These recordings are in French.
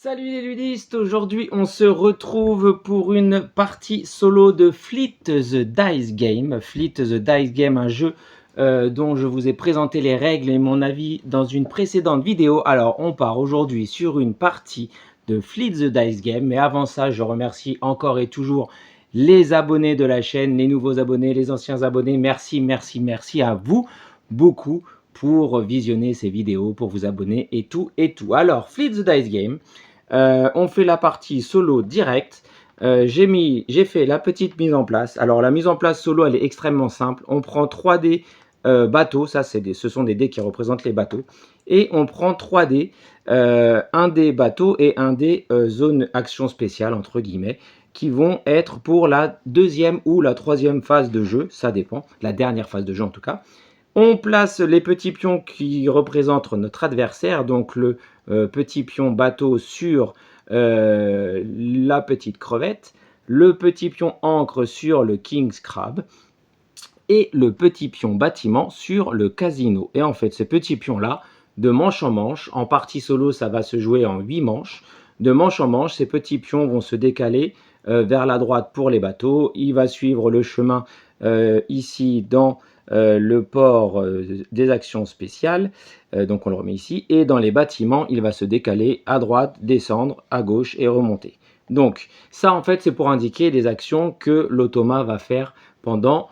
Salut les ludistes, aujourd'hui on se retrouve pour une partie solo de Fleet the Dice Game. Fleet the Dice Game, un jeu dont je vous ai présenté les règles et mon avis dans une précédente vidéo. Alors on part aujourd'hui sur une partie de Fleet the Dice Game, mais avant ça je remercie encore et toujours les abonnés de la chaîne, les nouveaux abonnés, les anciens abonnés. Merci, merci, merci à vous beaucoup pour visionner ces vidéos, pour vous abonner et tout et tout. Alors Fleet the Dice Game. On fait la partie solo direct. J'ai fait la petite mise en place. Alors la mise en place solo, elle est extrêmement simple. On prend 3 dés bateaux, ce sont des dés qui représentent les bateaux. Et on prend 3 dés, un dé bateau et un dé zone action spéciale, entre guillemets, qui vont être pour la deuxième ou la troisième phase de jeu, ça dépend, la dernière phase de jeu en tout cas. On place les petits pions qui représentent notre adversaire, donc le petit pion bateau sur la petite crevette, le petit pion encre sur le King's Crab et le petit pion bâtiment sur le casino. Et en fait, ces petits pions-là, de manche en manche, en partie solo, ça va se jouer en 8 manches. De manche en manche, ces petits pions vont se décaler vers la droite pour les bateaux. Il va suivre le chemin ici dans le port des actions spéciales, donc on le remet ici, et dans les bâtiments, il va se décaler à droite, descendre, à gauche et remonter. Donc ça en fait c'est pour indiquer les actions que l'automa va faire pendant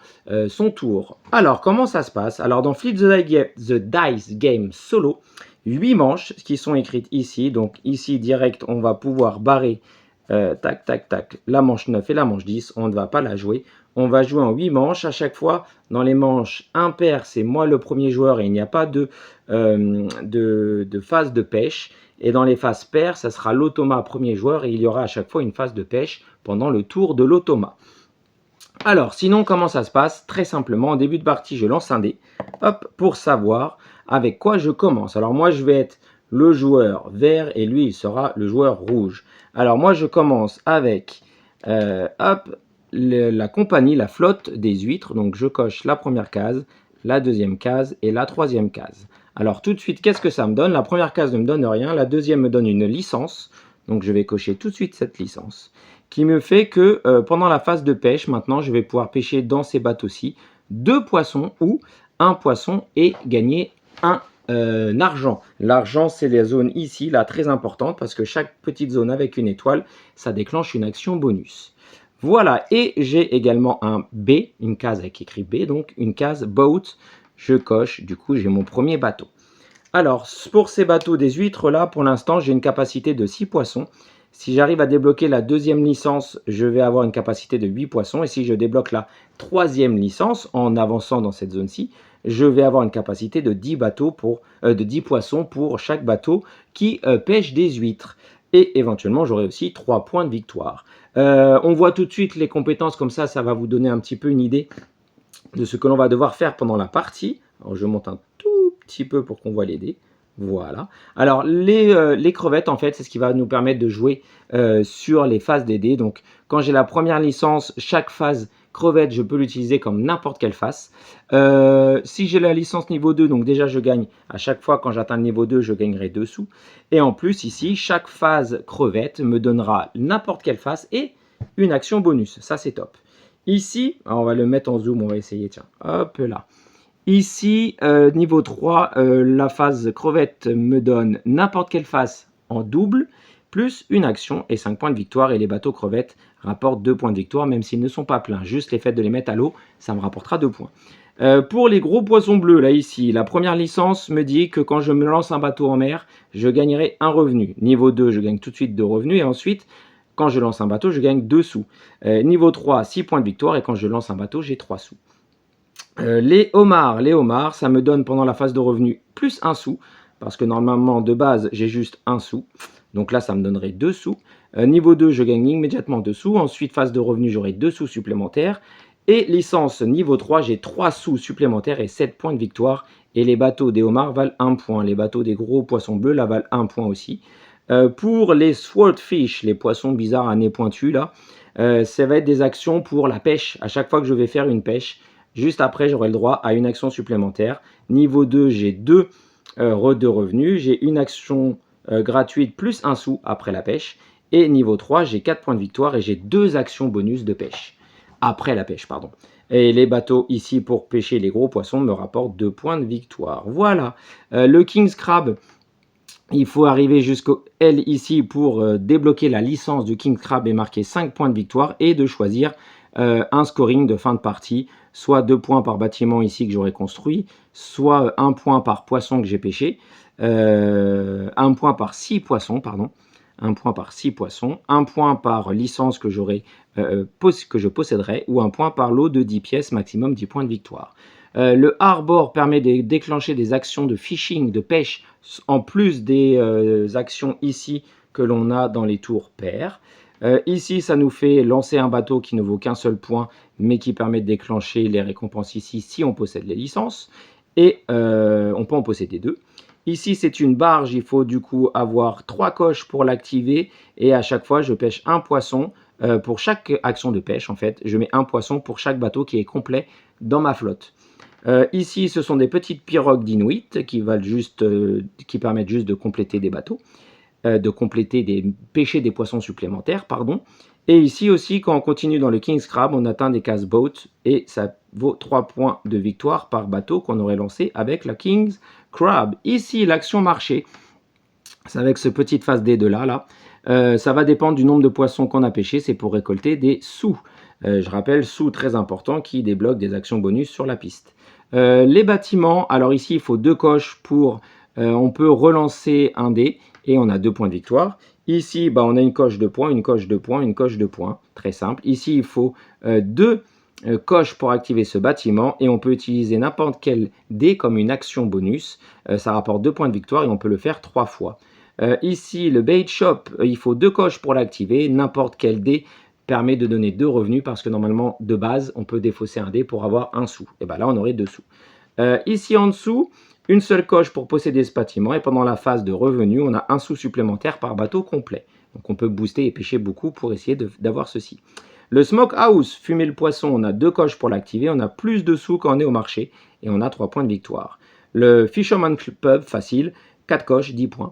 son tour. Alors comment ça se passe? Alors dans Flip the Dice Game Solo, 8 manches qui sont écrites ici, donc ici direct on va pouvoir barrer tac tac tac la manche 9 et la manche 10, on ne va pas la jouer. On va jouer en 8 manches. À chaque fois, dans les manches impaires, c'est moi le premier joueur et il n'y a pas de phase de pêche. Et dans les phases paires, ça sera l'automa premier joueur et il y aura à chaque fois une phase de pêche pendant le tour de l'automa. Alors, sinon, comment ça se passe? Très simplement, en début de partie, je lance un dé, hop, pour savoir avec quoi je commence. Alors moi, je vais être le joueur vert et lui, il sera le joueur rouge. Alors moi, je commence avec, hop, la compagnie, la flotte des huîtres. Donc je coche la première case, la deuxième case et la troisième case. Alors tout de suite, qu'est-ce que ça me donne? La première case ne me donne rien, la deuxième me donne une licence. Donc je vais cocher tout de suite cette licence, qui me fait que pendant la phase de pêche, maintenant je vais pouvoir pêcher dans ces bateaux-ci 2 poissons ou un poisson et gagner un argent. L'argent, c'est les zones ici, là, très importantes, parce que chaque petite zone avec une étoile, ça déclenche une action bonus. Voilà, et j'ai également un B, une case avec écrit B, donc une case boat. Je coche, du coup, j'ai mon premier bateau. Alors, pour ces bateaux des huîtres, là, pour l'instant, j'ai une capacité de 6 poissons. Si j'arrive à débloquer la deuxième licence, je vais avoir une capacité de 8 poissons. Et si je débloque la troisième licence, en avançant dans cette zone-ci, je vais avoir une capacité de 10 poissons pour chaque bateau qui pêche des huîtres. Et éventuellement, j'aurai aussi 3 points de victoire. On voit tout de suite les compétences comme ça va vous donner un petit peu une idée de ce que l'on va devoir faire pendant la partie. Alors, je monte un tout petit peu pour qu'on voit les dés. Voilà. Alors, les crevettes, en fait, c'est ce qui va nous permettre de jouer sur les phases des dés. Donc, quand j'ai la première licence, chaque phase crevette, je peux l'utiliser comme n'importe quelle phase. Si j'ai la licence niveau 2, donc déjà, je gagne à chaque fois, quand j'atteins le niveau 2, je gagnerai 2 sous. Et en plus, ici, chaque phase crevette me donnera n'importe quelle phase et une action bonus. Ça, c'est top. Ici, on va le mettre en zoom, on va essayer, tiens, hop là. Ici, niveau 3, la phase crevette me donne n'importe quelle phase en double, plus une action et 5 points de victoire. Et les bateaux crevettes rapportent 2 points de victoire, même s'ils ne sont pas pleins. Juste les fait de les mettre à l'eau, ça me rapportera 2 points. Pour les gros poissons bleus, là ici, la première licence me dit que quand je me lance un bateau en mer, je gagnerai un revenu. Niveau 2, je gagne tout de suite 2 revenus. Et ensuite, quand je lance un bateau, je gagne 2 sous. Niveau 3, 6 points de victoire. Et quand je lance un bateau, j'ai 3 sous. Les homards, ça me donne pendant la phase de revenu plus 1 sou. Parce que normalement, de base, j'ai juste 1 sou. Donc là, ça me donnerait 2 sous. Niveau 2, je gagne immédiatement 2 sous. Ensuite, phase de revenu, j'aurai 2 sous supplémentaires. Et licence niveau 3, j'ai 3 sous supplémentaires et 7 points de victoire. Et les bateaux des homards valent 1 point. Les bateaux des gros poissons bleus, là, valent 1 point aussi. Pour les swordfish, les poissons bizarres à nez pointu, là, ça va être des actions pour la pêche. À chaque fois que je vais faire une pêche, juste après, j'aurai le droit à une action supplémentaire. Niveau 2, j'ai 2 de revenus. J'ai une action gratuite plus 1 sou après la pêche. Et niveau 3, j'ai 4 points de victoire et j'ai 2 actions bonus de pêche. Après la pêche, pardon. Et les bateaux ici pour pêcher les gros poissons me rapportent 2 points de victoire. Voilà. Le King's Crab, il faut arriver jusqu'au L ici pour débloquer la licence du King Crab et marquer 5 points de victoire et de choisir un scoring de fin de partie, soit 2 points par bâtiment ici que j'aurais construit, soit 1 point par poisson que j'ai pêché, 1 point par 6 poissons, pardon, 1 point par 6 poissons, 1 point par licence que je posséderais, ou 1 point par lot de 10 pièces, maximum 10 points de victoire. Le harbor permet de déclencher des actions de fishing, de pêche, en plus des actions ici que l'on a dans les tours paires. Ici, ça nous fait lancer un bateau qui ne vaut qu'un seul point, mais qui permet de déclencher les récompenses ici si on possède les licences. Et on peut en posséder 2. Ici, c'est une barge, il faut du coup avoir 3 coches pour l'activer. Et à chaque fois, je pêche un poisson. Pour chaque action de pêche, en fait, je mets un poisson pour chaque bateau qui est complet dans ma flotte. Ici, ce sont des petites pirogues d'Inuit qui permettent juste de compléter des bateaux, pêcher des poissons supplémentaires, pardon. Et ici aussi, quand on continue dans le King's Crab, on atteint des cases boat et ça vaut 3 points de victoire par bateau qu'on aurait lancé avec la King's Crab. Ici, l'action marché, c'est avec ce petite phase D de là. Ça va dépendre du nombre de poissons qu'on a pêché, c'est pour récolter des sous. Je rappelle, sous très important qui débloque des actions bonus sur la piste. Les bâtiments, alors ici il faut 2 coches pour, on peut relancer un dé et on a 2 points de victoire. Ici on a une coche de points, une coche de points, une coche de points, très simple. Ici il faut 2 coches pour activer ce bâtiment et on peut utiliser n'importe quel dé comme une action bonus. Ça rapporte 2 points de victoire et on peut le faire 3 fois. Ici le bait shop, il faut 2 coches pour l'activer, n'importe quel dé permet de donner 2 revenus parce que normalement, de base, on peut défausser un dé pour avoir 1 sou. Et bien là, on aurait 2 sous. Ici en dessous, une seule coche pour posséder ce bâtiment et pendant la phase de revenus, on a 1 sou supplémentaire par bateau complet. Donc on peut booster et pêcher beaucoup pour essayer d'avoir ceci. Le Smokehouse, fumer le poisson, on a 2 coches pour l'activer, on a plus de sous quand on est au marché et on a 3 points de victoire. Le Fisherman Pub, facile, 4 coches, 10 points.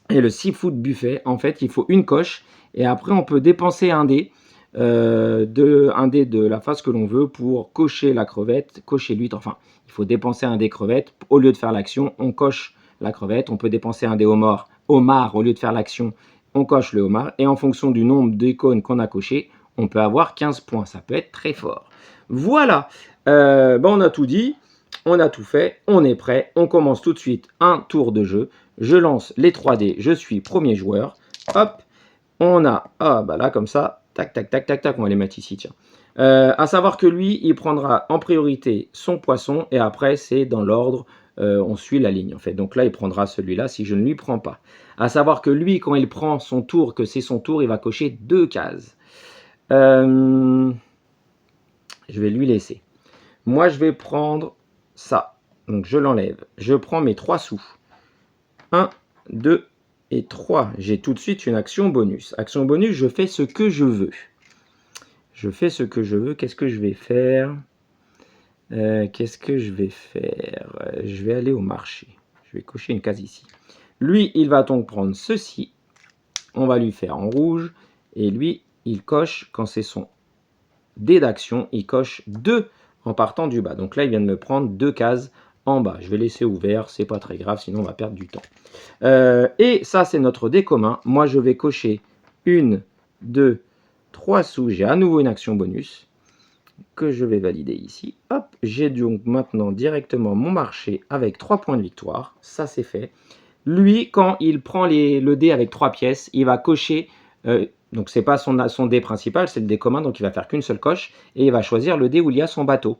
Et le Seafood Buffet, en fait, il faut une coche et après on peut dépenser un dé, de la phase que l'on veut pour cocher la crevette, cocher l'huître, enfin il faut dépenser un dé crevette, au lieu de faire l'action, on coche la crevette, on peut dépenser un dé homard, au lieu de faire l'action, on coche le homard, et en fonction du nombre d'icônes qu'on a coché, on peut avoir 15 points, ça peut être très fort. Voilà, on a tout dit, on a tout fait, on est prêt, on commence tout de suite un tour de jeu, je lance les 3 dés, je suis premier joueur, hop, on a, là comme ça, tac, tac, tac, tac, tac, on va les mettre ici, tiens. À savoir que lui, il prendra en priorité son poisson et après c'est dans l'ordre, on suit la ligne en fait. Donc là, il prendra celui-là si je ne lui prends pas. À savoir que lui, quand il prend son tour, que c'est son tour, il va cocher 2 cases. Je vais lui laisser. Moi, je vais prendre ça. Donc je l'enlève. Je prends mes 3 sous. 1, 2 et 3. J'ai tout de suite une action bonus. Action bonus, je fais ce que je veux. Je fais ce que je veux. Qu'est-ce que je vais faire? Je vais aller au marché. Je vais cocher une case ici. Lui, il va donc prendre ceci. On va lui faire en rouge. Et lui, il coche, quand c'est son dé d'action, il coche 2 en partant du bas. Donc là, il vient de me prendre 2 cases en bas. Je vais laisser ouvert, c'est pas très grave, sinon on va perdre du temps. Et ça, c'est notre dé commun. Moi, je vais cocher 1, 2, 3 sous. J'ai à nouveau une action bonus que je vais valider ici. Hop, j'ai donc maintenant directement mon marché avec 3 points de victoire. Ça, c'est fait. Lui, quand il prend le dé avec 3 pièces, il va cocher... donc, c'est pas son dé principal, c'est le dé commun, donc il va faire qu'une seule coche. Et il va choisir le dé où il y a son bateau.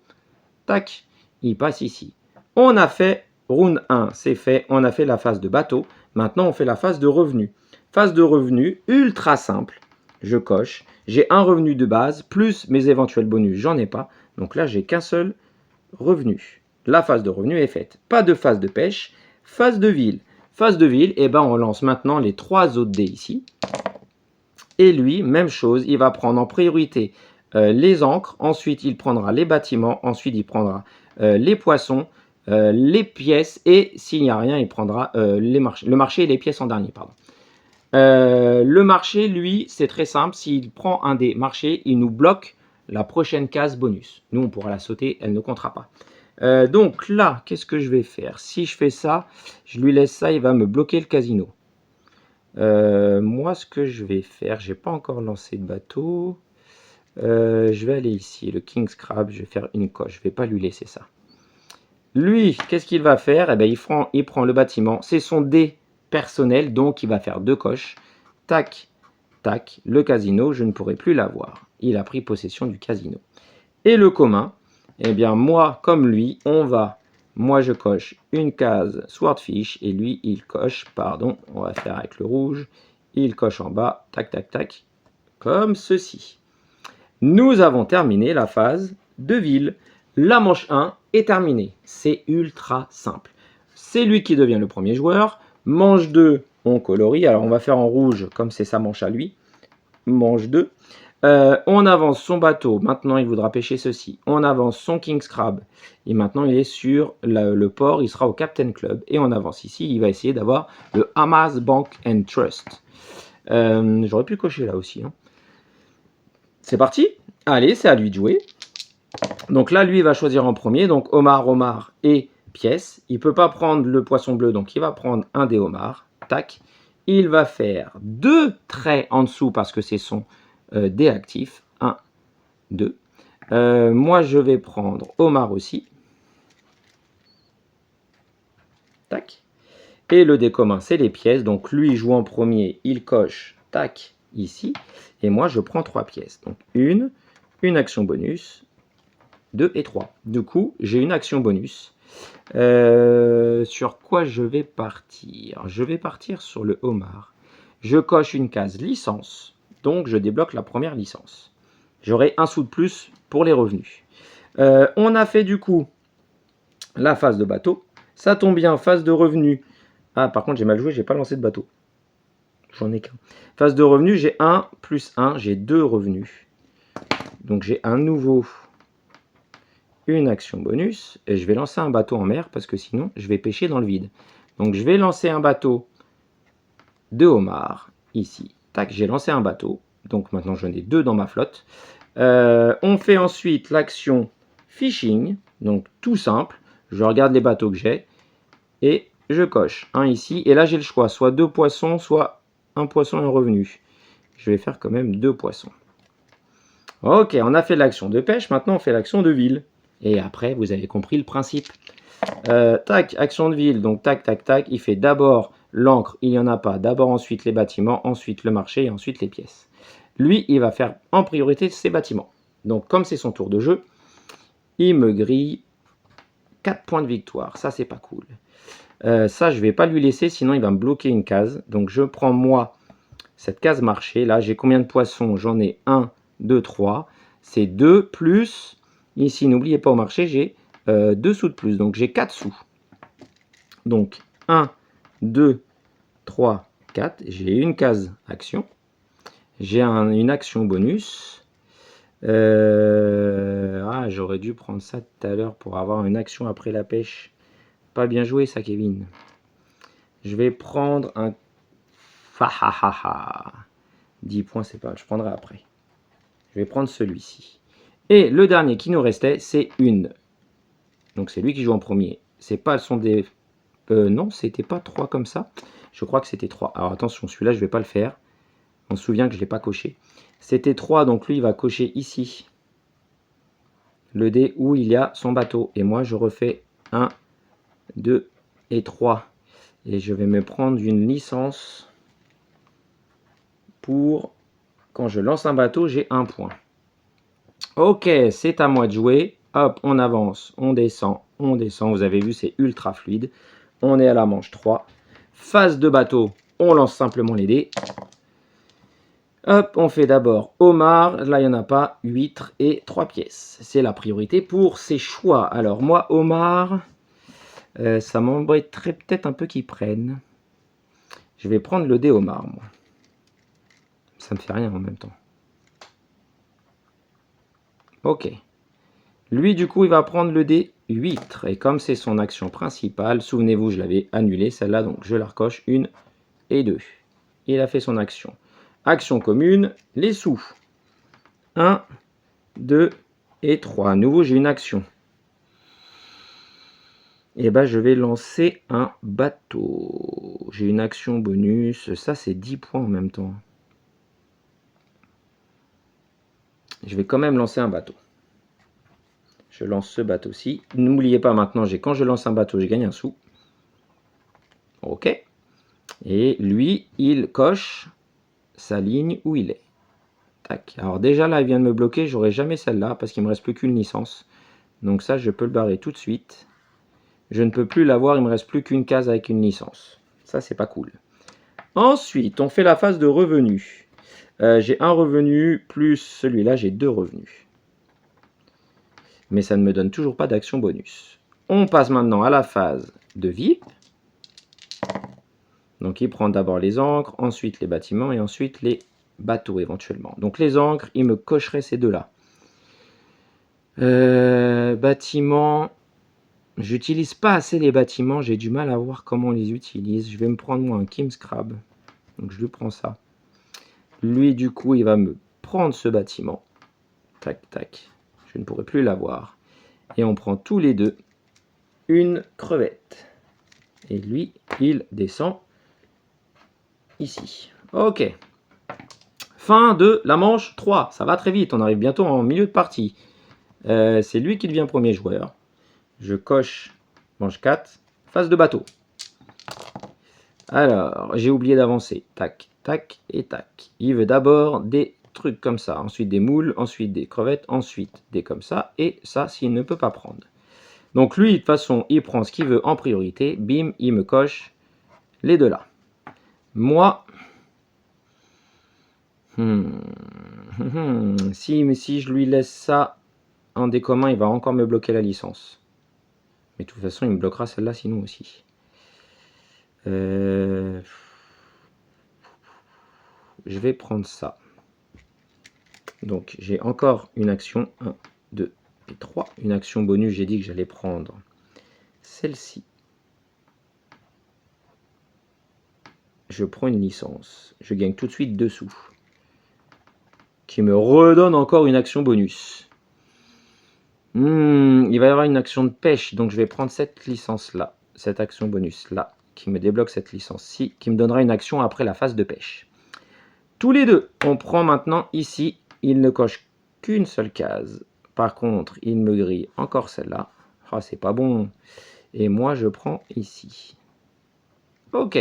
Tac, il passe ici. On a fait round 1, c'est fait. On a fait la phase de bateau. Maintenant, on fait la phase de revenu. Phase de revenu, ultra simple. Je coche. J'ai un revenu de base, plus mes éventuels bonus, j'en ai pas. Donc là, j'ai qu'un seul revenu. La phase de revenu est faite. Pas de phase de pêche. Phase de ville. Phase de ville, et on lance maintenant les 3 autres dés ici. Et lui, même chose, il va prendre en priorité les ancres. Ensuite, il prendra les bâtiments. Ensuite, il prendra les poissons. les pièces et s'il n'y a rien, il prendra le marché et les pièces en dernier. Pardon. Le marché, lui, c'est très simple. S'il prend un des marchés, il nous bloque la prochaine case bonus. Nous, on pourra la sauter, elle ne comptera pas. Donc là, qu'est-ce que je vais faire? Si je fais ça, je lui laisse ça, il va me bloquer le casino. Moi, ce que je vais faire, j'ai pas encore lancé de bateau. Je vais aller ici, le King's Crab, je vais faire une coche. Je vais pas lui laisser ça. Lui, qu'est-ce qu'il va faire? Eh bien, il prend le bâtiment. C'est son dé personnel, donc il va faire 2 coches. Tac, tac. Le casino, je ne pourrai plus l'avoir. Il a pris possession du casino. Et le commun, eh bien, moi, comme lui, moi, je coche une case Swordfish et lui, il coche, pardon, on va faire avec le rouge. Il coche en bas, tac, tac, tac, comme ceci. Nous avons terminé la phase de ville. La manche 1 est terminée. C'est ultra simple. C'est lui qui devient le premier joueur. Manche 2, on colorie. Alors, on va faire en rouge, comme c'est sa manche à lui. Manche 2. On avance son bateau. Maintenant, il voudra pêcher ceci. On avance son King's Crab. Et maintenant, il est sur le port. Il sera au Captain Club. Et on avance ici. Il va essayer d'avoir le Hamas Bank and Trust. J'aurais pu cocher là aussi. Hein. C'est parti. Allez, c'est à lui de jouer. Donc là, lui, il va choisir en premier. Donc homard et pièce. Il ne peut pas prendre le poisson bleu, donc il va prendre un des homards. Tac. Il va faire 2 traits en dessous parce que c'est son dé actif. 1, 2. Moi, je vais prendre homard aussi. Tac. Et le dé commun, c'est les pièces. Donc lui, il joue en premier. Il coche. Tac. Ici. Et moi, je prends 3 pièces. Donc une action bonus. 2 et 3. Du coup, j'ai une action bonus. Sur quoi je vais partir? Je vais partir sur le homard. Je coche une case licence. Donc, je débloque la première licence. J'aurai 1 sou de plus pour les revenus. On a fait du coup la phase de bateau. Ça tombe bien, phase de revenus. Ah, par contre, j'ai mal joué, j'ai pas lancé de bateau. J'en ai qu'un. Phase de revenus, j'ai 1 plus 1, j'ai 2 revenus. Donc, j'ai un nouveau... une action bonus et je vais lancer un bateau en mer parce que sinon je vais pêcher dans le vide. Donc je vais lancer un bateau de homard ici. Tac, j'ai lancé un bateau. Donc maintenant j'en ai 2 dans ma flotte. On fait ensuite l'action fishing. Donc tout simple. Je regarde les bateaux que j'ai et je coche un ici. Et là j'ai le choix, soit 2 poissons, soit un poisson et un revenu. Je vais faire quand même 2 poissons. Ok, on a fait l'action de pêche. Maintenant on fait l'action de ville. Et après, vous avez compris le principe. Tac, action de ville. Donc, tac, tac, tac. Il fait d'abord l'encre, il n'y en a pas. D'abord, ensuite, les bâtiments. Ensuite, le marché. Et ensuite, les pièces. Lui, il va faire en priorité ses bâtiments. Donc, comme c'est son tour de jeu, il me grille 4 points de victoire. Ça, c'est pas cool. Ça, je ne vais pas lui laisser, sinon il va me bloquer une case. Donc, je prends, moi, cette case marché. Là, j'ai combien de poissons? J'en ai 1, 2, 3. C'est 2 plus... Ici, n'oubliez pas au marché, j'ai 2 sous de plus. Donc, j'ai 4 sous. Donc, 1, 2, 3, 4. J'ai une case action. J'ai une action bonus. J'aurais dû prendre ça tout à l'heure pour avoir une action après la pêche. Pas bien joué, ça, Kevin. Je vais prendre un... 10 points, c'est pas... Je prendrai après. Je vais prendre celui-ci. Et le dernier qui nous restait, c'est une. Donc c'est lui qui joue en premier. C'est pas son des... non, c'était pas 3 comme ça. Je crois que c'était 3. Alors attention, celui-là, je ne vais pas le faire. On se souvient que je ne l'ai pas coché. C'était 3, donc lui, il va cocher ici. Le dé où il y a son bateau. Et moi, je refais 1, 2 et 3. Et je vais me prendre une licence pour... Quand je lance un bateau, j'ai 1 point. Ok, c'est à moi de jouer. Hop, on avance, on descend, on descend. Vous avez vu, c'est ultra fluide. On est à la manche 3. Phase de bateau, on lance simplement les dés. Hop, on fait d'abord homard. Là, il n'y en a pas. Huître et 3 pièces. C'est la priorité pour ces choix. Alors, moi, homard, ça m'embêterait peut-être un peu qu'ils prennent. Je vais prendre le dé homard, moi. Ça me fait rien en même temps. Ok. Lui, du coup, il va prendre le dé huître. Et comme c'est son action principale, souvenez-vous, je l'avais annulée celle-là, donc je la recoche 1 et 2. Il a fait son action. Action commune, les sous. 1, 2 et 3. À nouveau, j'ai une action. Et ben, je vais lancer un bateau. J'ai une action bonus. Ça, c'est 10 points en même temps. Je vais quand même lancer un bateau. Je lance ce bateau-ci. N'oubliez pas maintenant, quand je lance un bateau, je gagne un sou. Ok. Et lui, il coche sa ligne où il est. Tac. Alors déjà là, il vient de me bloquer. J'aurai jamais celle-là parce qu'il me reste plus qu'une licence. Donc ça, je peux le barrer tout de suite. Je ne peux plus l'avoir. Il me reste plus qu'une case avec une licence. Ça, c'est pas cool. Ensuite, on fait la phase de revenus. J'ai un revenu plus celui-là, j'ai 2 revenus. Mais ça ne me donne toujours pas d'action bonus. On passe maintenant à la phase de VIP. Donc il prend d'abord les ancres, ensuite les bâtiments et ensuite les bateaux éventuellement. Donc les ancres, il me cocherait ces deux-là. Bâtiments, j'utilise pas assez les bâtiments, j'ai du mal à voir comment on les utilise. Je vais me prendre moi un Kimscrab. Donc je lui prends ça. Lui du coup il va me prendre ce bâtiment. Tac tac. Je ne pourrai plus l'avoir. Et on prend tous les deux une crevette. Et lui, il descend ici. Ok. Fin de la manche 3. Ça va très vite, on arrive bientôt en milieu de partie. C'est lui qui devient premier joueur. Je coche manche 4. Phase de bateau. Alors, j'ai oublié d'avancer. Tac, tac et tac. Il veut d'abord des trucs comme ça. Ensuite des moules, ensuite des crevettes, ensuite des comme ça. Et ça, s'il ne peut pas prendre. Donc lui, de toute façon, il prend ce qu'il veut en priorité. Bim, il me coche les deux là. Moi, si je lui laisse ça en décommun, il va encore me bloquer la licence. Mais de toute façon, il me bloquera celle-là sinon aussi. Je vais prendre ça. Donc, j'ai encore une action. 1, 2 et 3. Une action bonus, j'ai dit que j'allais prendre celle-ci. Je prends une licence. Je gagne tout de suite 2 sous. Qui me redonne encore une action bonus. Il va y avoir une action de pêche. Donc, je vais prendre cette licence-là. Cette action bonus-là. Qui me débloque cette licence-ci. Qui me donnera une action après la phase de pêche. Tous les deux, on prend maintenant ici. Il ne coche qu'une seule case. Par contre, il me grille encore celle-là. Ah, c'est pas bon. Et moi, je prends ici. Ok.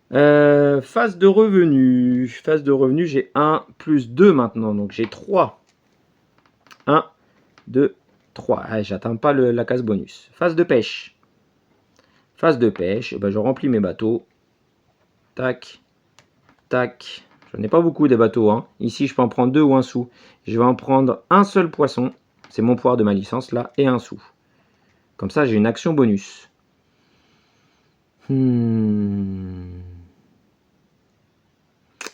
Phase de revenu. Phase de revenu, j'ai 1 plus 2 maintenant. Donc, j'ai 3. 1, 2, 3. Ah, j'atteins pas la case bonus. Phase de pêche. Phase de pêche. Ben, je remplis mes bateaux. Tac. Tac. Je n'ai pas beaucoup des bateaux. Hein. Ici, je peux en prendre 2 ou 1 sou. Je vais en prendre un seul poisson. C'est mon pouvoir de ma licence là. Et 1 sou. Comme ça, j'ai une action bonus.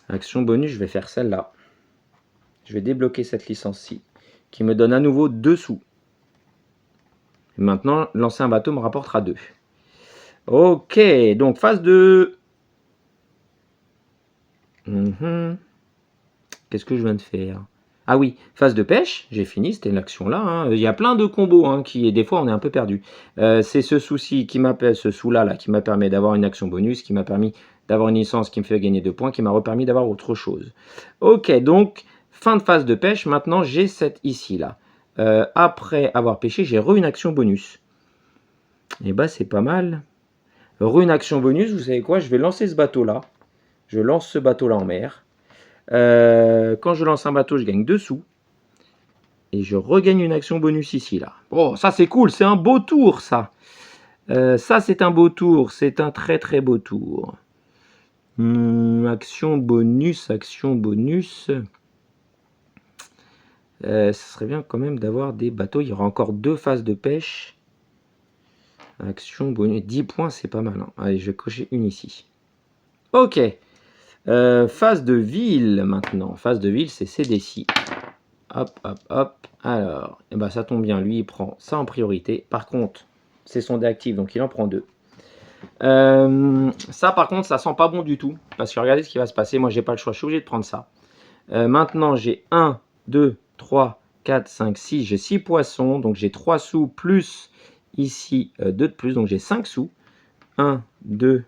Action bonus, je vais faire celle-là. Je vais débloquer cette licence-ci. Qui me donne à nouveau 2 sous. Et maintenant, lancer un bateau me rapportera 2. Ok. Donc, phase de... Qu'est-ce que je viens de faire? Ah oui, phase de pêche, j'ai fini, c'était l'action là. Hein. Il y a plein de combos qui, des fois, on est un peu perdu. C'est ce souci qui m'appelle, ce sous-là qui m'a permis d'avoir une action bonus, qui m'a permis d'avoir une licence qui me fait gagner 2 points, qui m'a repermis d'avoir autre chose. Ok, donc, fin de phase de pêche. Maintenant, j'ai cette ici là. Après avoir pêché, j'ai une action bonus. Et bah, c'est pas mal. Une action bonus, vous savez quoi? Je vais lancer ce bateau là. Je lance ce bateau là en mer. Quand je lance un bateau, je gagne 2 sous. Et je regagne une action bonus ici, là. Oh, ça c'est cool, c'est un beau tour, ça. Ça c'est un beau tour, c'est un très très beau tour. Action bonus, action bonus. Ce serait bien quand même d'avoir des bateaux. Il y aura encore 2 phases de pêche. Action bonus, 10 points, c'est pas mal. Hein. Allez, je vais cocher une ici. Ok. Phase de ville maintenant. Phase de ville, c'est ces décis. Hop, hop, hop. Alors, eh ben, ça tombe bien. Lui, il prend ça en priorité. Par contre, c'est son dé actif, donc il en prend 2. Ça, par contre, ça sent pas bon du tout. Parce que regardez ce qui va se passer. Moi, j'ai pas le choix. Je suis obligé de prendre ça. Maintenant, j'ai 1, 2, 3, 4, 5, 6. J'ai 6 poissons. Donc, j'ai 3 sous plus ici 2 de plus. Donc, j'ai 5 sous. 1, 2,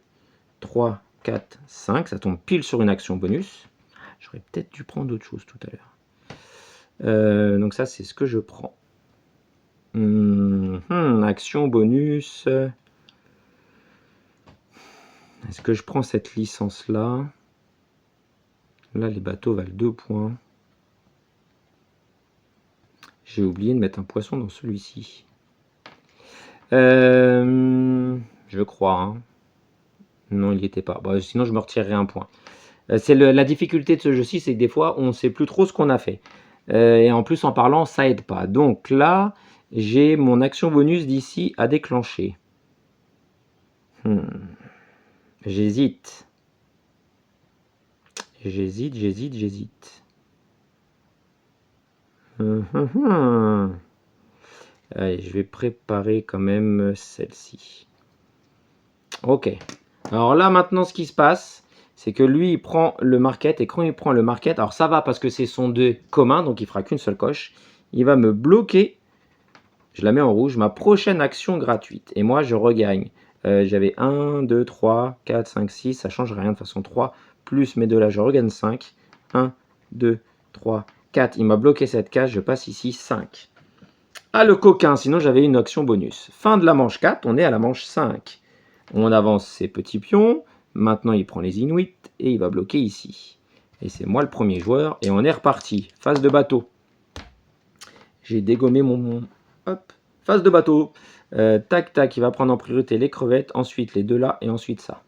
3, 4, 5. Ça tombe pile sur une action bonus. J'aurais peut-être dû prendre d'autres choses tout à l'heure. Donc, ça, c'est ce que je prends. Action bonus. Est-ce que je prends cette licence-là? Là, les bateaux valent 2 points. J'ai oublié de mettre un poisson dans celui-ci. Je crois. Hein. Non, il n'y était pas. Bon, sinon, je me retirerai un point. C'est la difficulté de ce jeu-ci, c'est que des fois, on ne sait plus trop ce qu'on a fait. Et en plus, en parlant, ça aide pas. Donc là, j'ai mon action bonus d'ici à déclencher. J'hésite. J'hésite. Allez, je vais préparer quand même celle-ci. Ok. Alors là, maintenant, ce qui se passe, c'est que lui, il prend le market. Et quand il prend le market, alors ça va parce que c'est son 2 commun, donc il fera qu'une seule coche. Il va me bloquer, je la mets en rouge, ma prochaine action gratuite. Et moi, je regagne. J'avais 1, 2, 3, 4, 5, 6. Ça ne change rien. De toute façon, 3 plus mes 2 là, je regagne 5. 1, 2, 3, 4. Il m'a bloqué cette case. Je passe ici 5. Ah, le coquin, sinon j'avais une action bonus. Fin de la manche 4, on est à la manche 5. On avance ses petits pions. Maintenant, il prend les Inuits et il va bloquer ici. Et c'est moi le premier joueur. Et on est reparti. Phase de bateau. J'ai dégommé mon... Hop. Phase de bateau. Tac, tac. Il va prendre en priorité les crevettes. Ensuite, les 2 là. Et ensuite ça.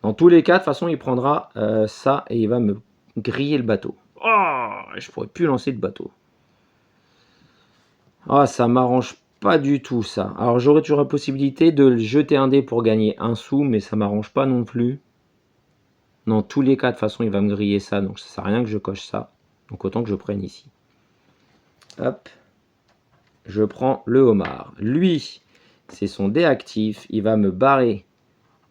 Dans tous les cas, de toute façon, il prendra ça. Et il va me griller le bateau. Oh, je pourrais plus lancer de bateau. Ah, ça m'arrange pas du tout ça. Alors j'aurais toujours la possibilité de jeter un dé pour gagner un sou, mais ça m'arrange pas non plus. Dans tous les cas, de toute façon, il va me griller ça, donc ça sert à rien que je coche ça. Donc autant que je prenne ici. Hop. Je prends le homard. Lui, c'est son dé actif. Il va me barrer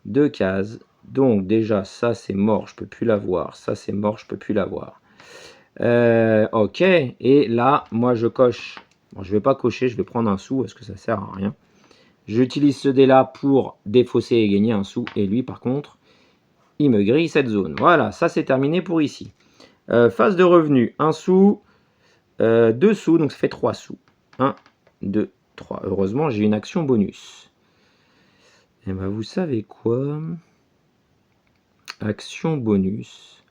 2 cases. Donc déjà, ça c'est mort, je peux plus l'avoir. Ça c'est mort, je peux plus l'avoir. Ok. Et là, moi je coche. Bon, je ne vais pas cocher, je vais prendre un sou parce que ça ne sert à rien. J'utilise ce dé-là pour défausser et gagner un sou. Et lui, par contre, il me grille cette zone. Voilà, ça c'est terminé pour ici. Phase de revenu, 1 sou, 2 sous, donc ça fait 3 sous. 1, 2, 3. Heureusement, j'ai une action bonus. Et bien, vous savez quoi? Action bonus.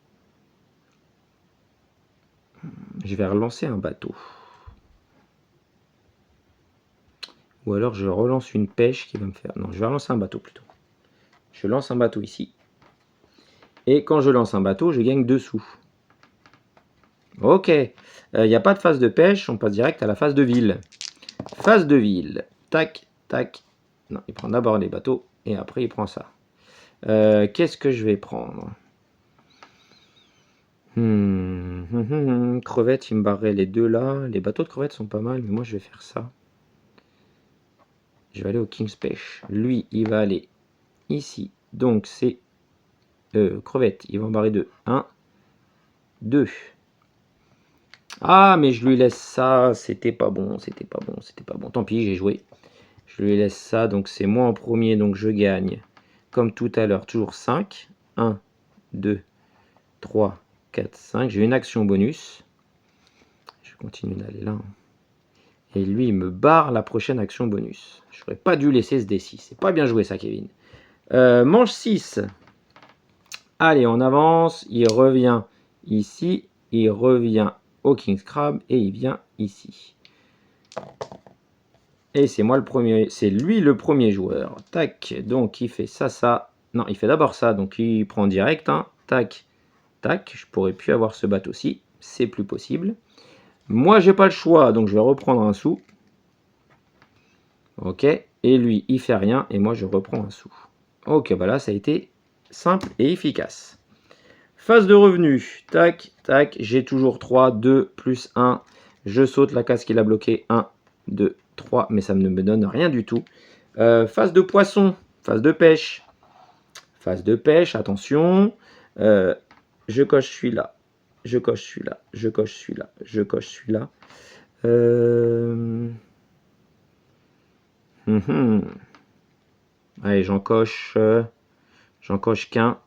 Je vais relancer un bateau. Ou alors je relance une pêche qui va me faire... Non, je vais relancer un bateau plutôt. Je lance un bateau ici. Et quand je lance un bateau, je gagne 2 sous. Ok. Il n'y a pas de phase de pêche, on passe direct à la phase de ville. Phase de ville. Tac, tac. Non, il prend d'abord les bateaux et après il prend ça. Qu'est-ce que je vais prendre? Crevettes, il me barrerait les 2 là. Les bateaux de crevettes sont pas mal, mais moi je vais faire ça. Je vais aller au King's Pêche. Lui, il va aller ici. Donc c'est crevettes. Il va en barrer 2. 1, 2. Ah, mais je lui laisse ça. C'était pas bon. Tant pis, j'ai joué. Je lui laisse ça. Donc c'est moi en premier. Donc je gagne. Comme tout à l'heure, toujours 5. 1, 2, 3, 4, 5. J'ai une action bonus. Je continue d'aller là. Et lui, il me barre la prochaine action bonus. Je n'aurais pas dû laisser ce D6. C'est pas bien joué ça, Kevin. Manche 6. Allez, on avance. Il revient ici. Il revient au King's Crab. Et il vient ici. Et c'est moi le premier. C'est lui le premier joueur. Tac. Donc, il fait ça, ça. Non, il fait d'abord ça. Donc, il prend direct. Hein. Tac. Tac. Je pourrais plus avoir ce bateau-ci. C'est plus possible. Moi, j'ai pas le choix, donc je vais reprendre un sou. Ok, et lui, il fait rien, et moi, je reprends un sou. Ok, bah là, ça a été simple et efficace. Phase de revenu, tac, tac, j'ai toujours 3, 2, plus 1. Je saute la case qu'il a bloquée. 1, 2, 3, mais ça ne me donne rien du tout. Phase de poisson, phase de pêche. Phase de pêche, attention. Je coche celui-là. Je coche celui-là. Je coche celui-là. Je coche celui-là. Allez, j'en coche qu'un.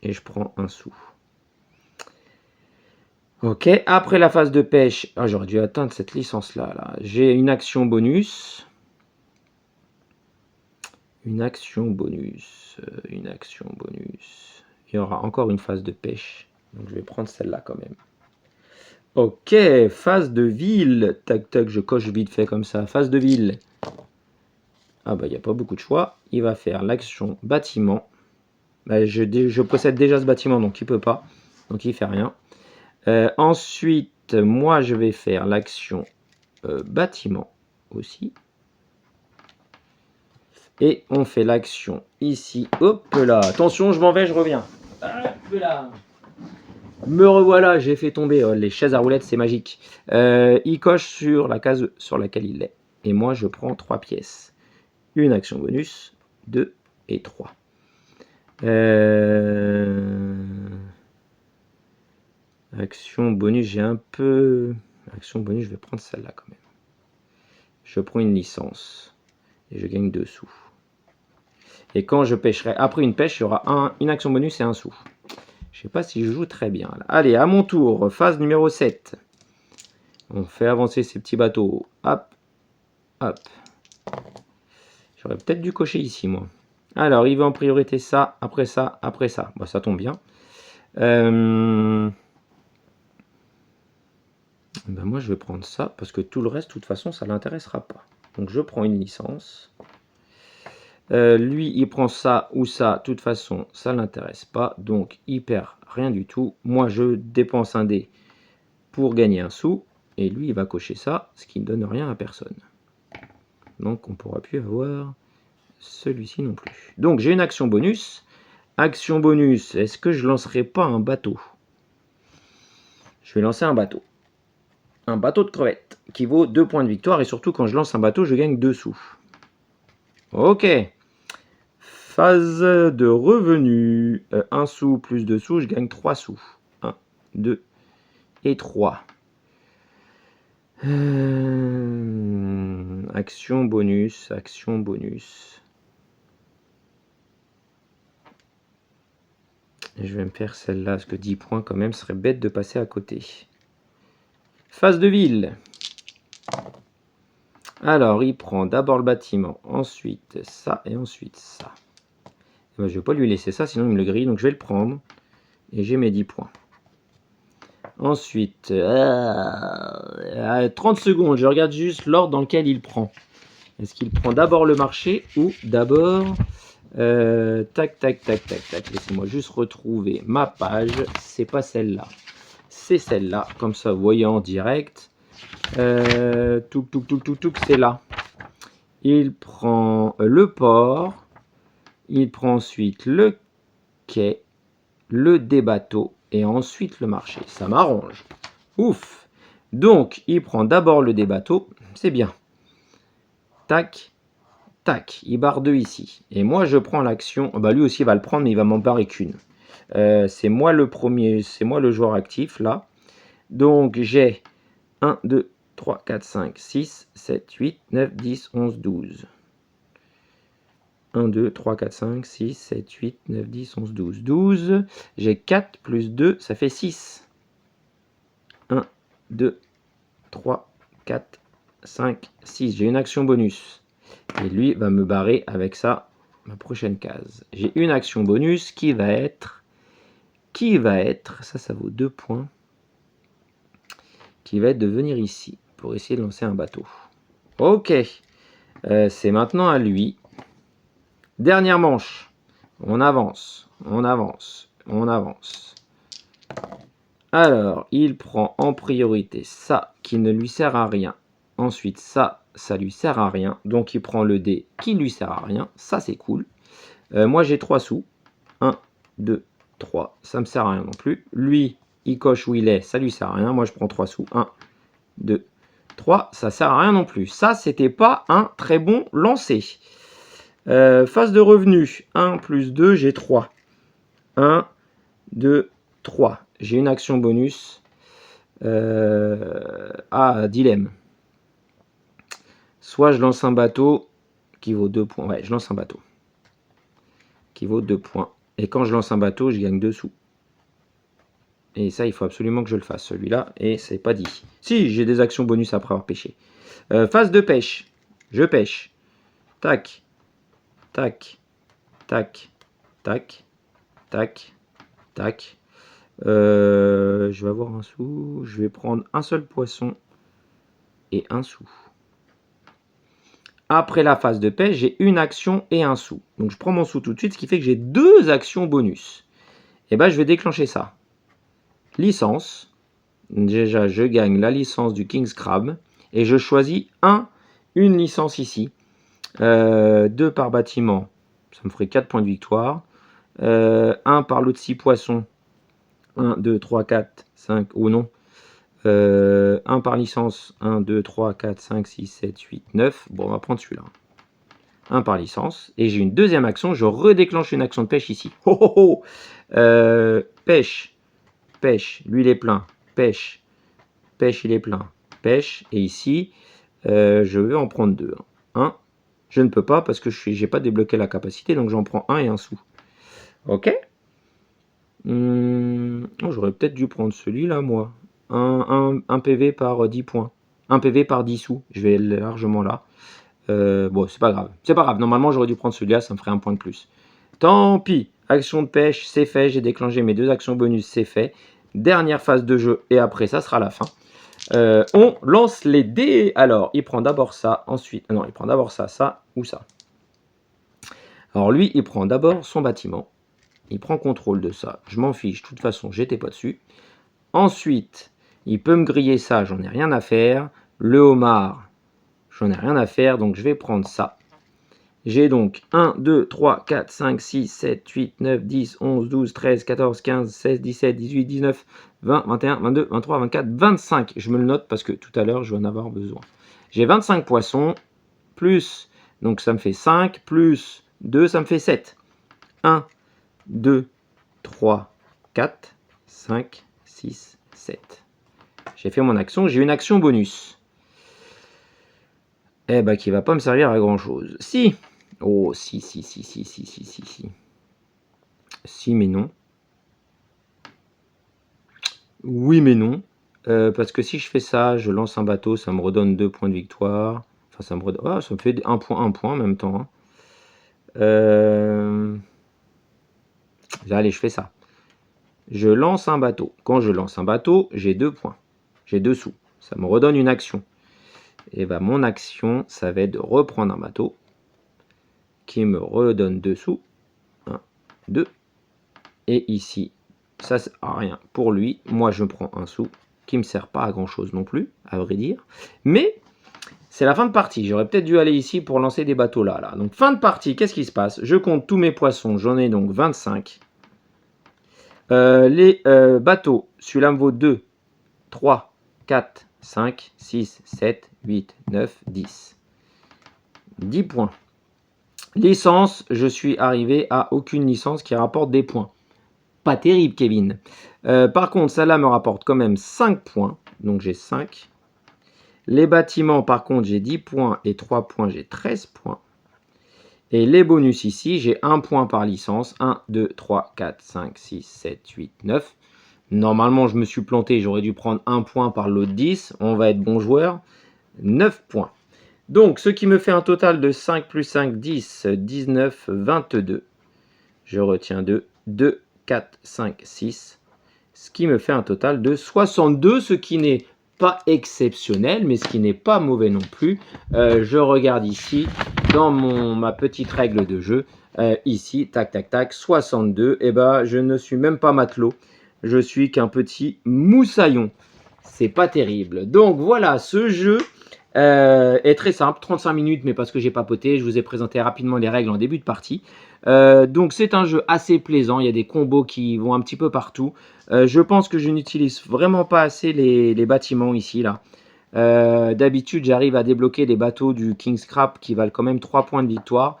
Et je prends un sou. Ok, après la phase de pêche, j'aurais dû atteindre cette licence-là. Là. J'ai une action bonus. Une action bonus. Une action bonus. Il y aura encore une phase de pêche. Donc je vais prendre celle-là quand même. Ok, phase de ville. Tac, tac, je coche vite fait comme ça. Phase de ville. Ah bah il n'y a pas beaucoup de choix. Il va faire l'action bâtiment. Bah, je possède déjà ce bâtiment, donc il ne peut pas. Donc il ne fait rien. Ensuite, moi, je vais faire l'action bâtiment aussi. Et on fait l'action ici. Hop là. Attention, je m'en vais, je reviens. Hop là. Me revoilà, j'ai fait tomber. Oh, les chaises à roulettes, c'est magique. Il coche sur la case sur laquelle il est. Et moi, je prends 3 pièces. Une action bonus, 2 et 3. Action bonus, j'ai un peu... Action bonus, je vais prendre celle-là quand même. Je prends une licence. Et je gagne 2 sous. Et quand je pêcherai, après une pêche, il y aura une action bonus et un sou. Je ne sais pas si je joue très bien. Là. Allez, à mon tour, phase numéro 7. On fait avancer ces petits bateaux. Hop, hop. J'aurais peut-être dû cocher ici, moi. Alors, il va en priorité ça, après ça, après ça. Bon, ça tombe bien. Ben moi, je vais prendre ça, parce que tout le reste, de toute façon, ça ne l'intéressera pas. Donc, je prends une licence. Lui, il prend ça ou ça. De toute façon, ça ne l'intéresse pas. Donc, il perd rien du tout. Moi, je dépense un dé pour gagner un sou. Et lui, il va cocher ça, ce qui ne donne rien à personne. Donc, on ne pourra plus avoir celui-ci non plus. Donc, j'ai une action bonus. Action bonus, est-ce que je lancerai pas un bateau? Je vais lancer un bateau. Un bateau de crevettes qui vaut 2 points de victoire. Et surtout, quand je lance un bateau, je gagne 2 sous. Ok. Phase de revenu. 1 sou plus 2 sous, je gagne 3 sous. 1, 2 et 3. Action bonus, action bonus. Je vais me faire celle-là, parce que 10 points quand même, serait bête de passer à côté. Phase de ville. Alors, il prend d'abord le bâtiment, ensuite ça et ensuite ça. Je ne vais pas lui laisser ça, sinon il me le grille, donc je vais le prendre. Et j'ai mes 10 points. Ensuite, 30 secondes, je regarde juste l'ordre dans lequel il prend. Est-ce qu'il prend d'abord le marché ou d'abord... tac, tac, tac, tac, tac. Laissez-moi juste retrouver ma page. C'est pas celle-là. C'est celle-là. Comme ça, vous voyez en direct. C'est là. Il prend le port. Il prend ensuite le quai, le débateau et ensuite le marché. Ça m'arrange. Ouf. Donc, il prend d'abord le débateau. C'est bien. Tac. Tac, il barre 2 ici. Et moi, je prends l'action. Bah, lui aussi, il va le prendre, mais il va m'en barrer qu'une. C'est moi le premier, c'est moi le joueur actif, là. Donc, j'ai 1, 2, 3, 4, 5, 6, 7, 8, 9, 10, 11, 12. 1, 2, 3, 4, 5, 6, 7, 8, 9, 10, 11, 12. 12. J'ai 4 plus 2, ça fait 6. 1, 2, 3, 4, 5, 6. J'ai une action bonus. Et lui va me barrer avec ça, ma prochaine case. J'ai une action bonus qui va être, ça vaut 2 points, qui va être de venir ici pour essayer de lancer un bateau. Ok, c'est maintenant à lui. Dernière manche, on avance, on avance, on avance. Alors, il prend en priorité ça qui ne lui sert à rien. Ensuite, ça lui sert à rien. Donc, il prend le dé qui lui sert à rien. Ça, c'est cool. Moi, j'ai 3 sous. 1, 2, 3. Ça me sert à rien non plus. Lui, il coche où il est. Ça lui sert à rien. Moi, je prends 3 sous. 1, 2, 3. Ça sert à rien non plus. Ça, c'était pas un très bon lancer. Phase de revenu. 1 plus 2, j'ai 3. 1, 2, 3. J'ai une action bonus. Dilemme. Soit je lance un bateau qui vaut 2 points. Ouais, je lance un bateau qui vaut 2 points. Et quand je lance un bateau, je gagne 2 sous. Et ça, il faut absolument que je le fasse, celui-là. Et c'est pas dit. Si, j'ai des actions bonus après avoir pêché. Phase de pêche. Je pêche. Tac. Tac. Tac. Tac. Tac. Tac. Je vais avoir un sou. Je vais prendre un seul poisson et un sou. Après la phase de pêche, j'ai une action et un sou. Donc je prends mon sou tout de suite, ce qui fait que j'ai 2 actions bonus. Et ben je vais déclencher ça. Licence. Déjà, je gagne la licence du King's Crab. Et je choisis une licence ici. 2 par bâtiment. Ça me ferait 4 points de victoire. 1 par lot de 6 poissons. 1, 2, 3, 4, 5. Ou non. 1 par licence. 1, 2, 3, 4, 5, 6, 7, 8, 9. Bon, on va prendre celui-là. 1 par licence. Et j'ai une deuxième action. Je redéclenche une action de pêche ici. Oh, oh, oh. Pêche. Pêche. Lui, il est plein. Pêche. Pêche, il est plein. Pêche. Et ici, je vais en prendre 2. 1. Je ne peux pas parce que je n'ai pas débloqué la capacité. Donc, j'en prends 1 et un sou. Ok. J'aurais peut-être dû prendre celui-là, moi. 1 PV par 10 points. 1 PV par 10 sous. Je vais largement là. Bon, c'est pas grave. C'est pas grave. Normalement, j'aurais dû prendre celui-là. Ça me ferait un point de plus. Tant pis. Action de pêche, c'est fait. J'ai déclenché mes 2 actions bonus. C'est fait. Dernière phase de jeu. Et après, ça sera la fin. On lance les dés. Alors, il prend d'abord ça. Ensuite, non, il prend d'abord ça, ça ou ça. Alors, lui, il prend d'abord son bâtiment. Il prend contrôle de ça. Je m'en fiche. De toute façon, j'étais pas dessus. Ensuite, il peut me griller ça. J'en ai rien à faire. Le homard, j'en ai rien à faire. Donc, je vais prendre ça. J'ai donc 1, 2, 3, 4, 5, 6, 7, 8, 9, 10, 11, 12, 13, 14, 15, 16, 17, 18, 19, 20, 21, 22, 23, 24, 25. Je me le note parce que tout à l'heure, je vais en avoir besoin. J'ai 25 poissons, plus, donc ça me fait 5, plus 2, ça me fait 7. 1, 2, 3, 4, 5, 6, 7. J'ai fait mon action, j'ai une action bonus. Eh ben, qui va pas me servir à grand chose. Si. Oh, si. Si, mais non. Oui, mais non. Parce que si je fais ça, je lance un bateau, ça me redonne 2 points de victoire. Enfin, ça me redonne... Oh, ça me fait 1 point en même temps. Hein. Allez, je fais ça. Je lance un bateau. Quand je lance un bateau, j'ai 2 points. J'ai 2 sous. Ça me redonne une action. Et ben, mon action, ça va être de reprendre un bateau qui me redonne 2 sous. 1, 2. Et ici, ça sert à rien pour lui. Moi, je prends un sou qui ne me sert pas à grand chose non plus, à vrai dire. Mais c'est la fin de partie. J'aurais peut-être dû aller ici pour lancer des bateaux là. Donc, fin de partie, qu'est-ce qui se passe? Je compte tous mes poissons. J'en ai donc 25. Les bateaux, celui-là me vaut 2, 3, 4, 5, 6, 7, 8, 9, 10. 10 points. Licence, je suis arrivé à aucune licence qui rapporte des points. Pas terrible, Kevin. Par contre, celle-là me rapporte quand même 5 points. Donc, j'ai 5. Les bâtiments, par contre, j'ai 10 points et 3 points, j'ai 13 points. Et les bonus ici, j'ai 1 point par licence. 1, 2, 3, 4, 5, 6, 7, 8, 9. Normalement, je me suis planté. J'aurais dû prendre 1 point par lot de 10. On va être bon joueur. 9 points. Donc, ce qui me fait un total de 5 plus 5, 10, 19, 22. Je retiens 2, 2, 4, 5, 6. Ce qui me fait un total de 62, ce qui n'est pas exceptionnel, mais ce qui n'est pas mauvais non plus. Je regarde ici, dans ma petite règle de jeu, ici, tac, tac, tac, 62. Et ben, je ne suis même pas matelot. Je suis qu'un petit moussaillon. C'est pas terrible. Donc, voilà, ce jeu est très simple, 35 minutes, mais parce que j'ai papoté, je vous ai présenté rapidement les règles en début de partie. Donc c'est un jeu assez plaisant, il y a des combos qui vont un petit peu partout. Je pense que je n'utilise vraiment pas assez les bâtiments ici là. D'habitude, j'arrive à débloquer des bateaux du King Scrap qui valent quand même 3 points de victoire.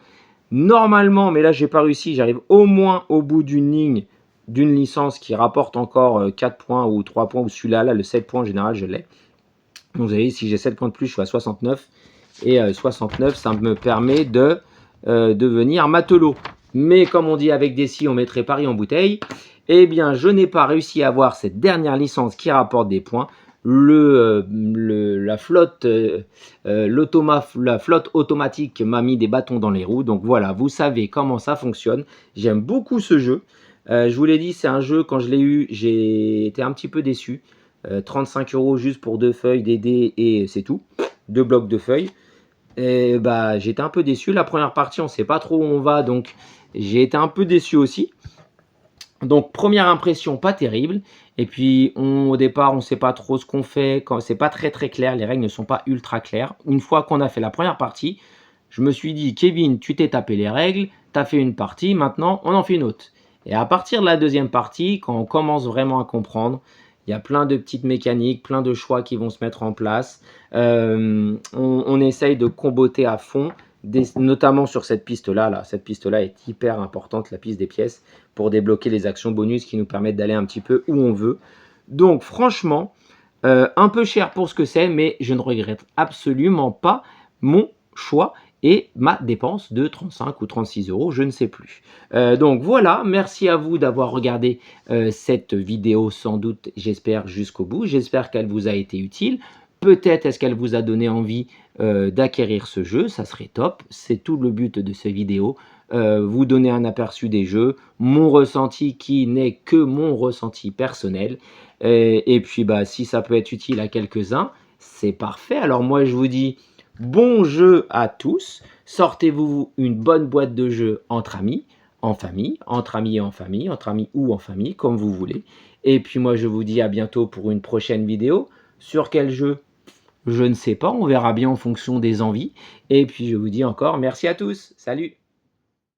Normalement, mais là, j'ai pas réussi, j'arrive au moins au bout d'une ligne d'une licence qui rapporte encore 4 points ou 3 points, ou celui-là, là, le 7 points en général, je l'ai. Donc, vous voyez, si j'ai 7 points de plus, je suis à 69. Et 69, ça me permet de devenir matelot. Mais comme on dit avec des si, on mettrait Paris en bouteille. Eh bien, je n'ai pas réussi à avoir cette dernière licence qui rapporte des points. La flotte automatique m'a mis des bâtons dans les roues. Donc voilà, vous savez comment ça fonctionne. J'aime beaucoup ce jeu. Je vous l'ai dit, c'est un jeu, quand je l'ai eu, j'ai été un petit peu déçu. 35 € juste pour 2 feuilles, des dés et c'est tout. 2 blocs de feuilles. Et bah, j'étais un peu déçu. La première partie, on ne sait pas trop où on va, donc j'ai été un peu déçu aussi. Donc, première impression, pas terrible. Et puis, au départ, on ne sait pas trop ce qu'on fait. C'est pas très clair. Les règles ne sont pas ultra claires. Une fois qu'on a fait la première partie, je me suis dit, Kevin, tu t'es tapé les règles, tu as fait une partie, maintenant, on en fait une autre. Et à partir de la deuxième partie, quand on commence vraiment à comprendre, il y a plein de petites mécaniques, plein de choix qui vont se mettre en place. On essaye de comboter à fond, notamment sur cette piste-là. Cette piste-là est hyper importante, la piste des pièces, pour débloquer les actions bonus qui nous permettent d'aller un petit peu où on veut. Donc franchement, un peu cher pour ce que c'est, mais je ne regrette absolument pas mon choix et ma dépense de 35 ou 36 €, je ne sais plus. Donc voilà, merci à vous d'avoir regardé cette vidéo, sans doute, j'espère, jusqu'au bout. J'espère qu'elle vous a été utile. Peut-être est-ce qu'elle vous a donné envie d'acquérir ce jeu, ça serait top. C'est tout le but de ces vidéos, vous donner un aperçu des jeux, mon ressenti qui n'est que mon ressenti personnel. Et puis, bah, si ça peut être utile à quelques-uns, c'est parfait. Alors moi, je vous dis bon jeu à tous. Sortez-vous une bonne boîte de jeux entre amis, en famille, entre amis et en famille, entre amis ou en famille, comme vous voulez. Et puis moi, je vous dis à bientôt pour une prochaine vidéo. Sur quel jeu? Je ne sais pas, on verra bien en fonction des envies. Et puis je vous dis encore merci à tous. Salut!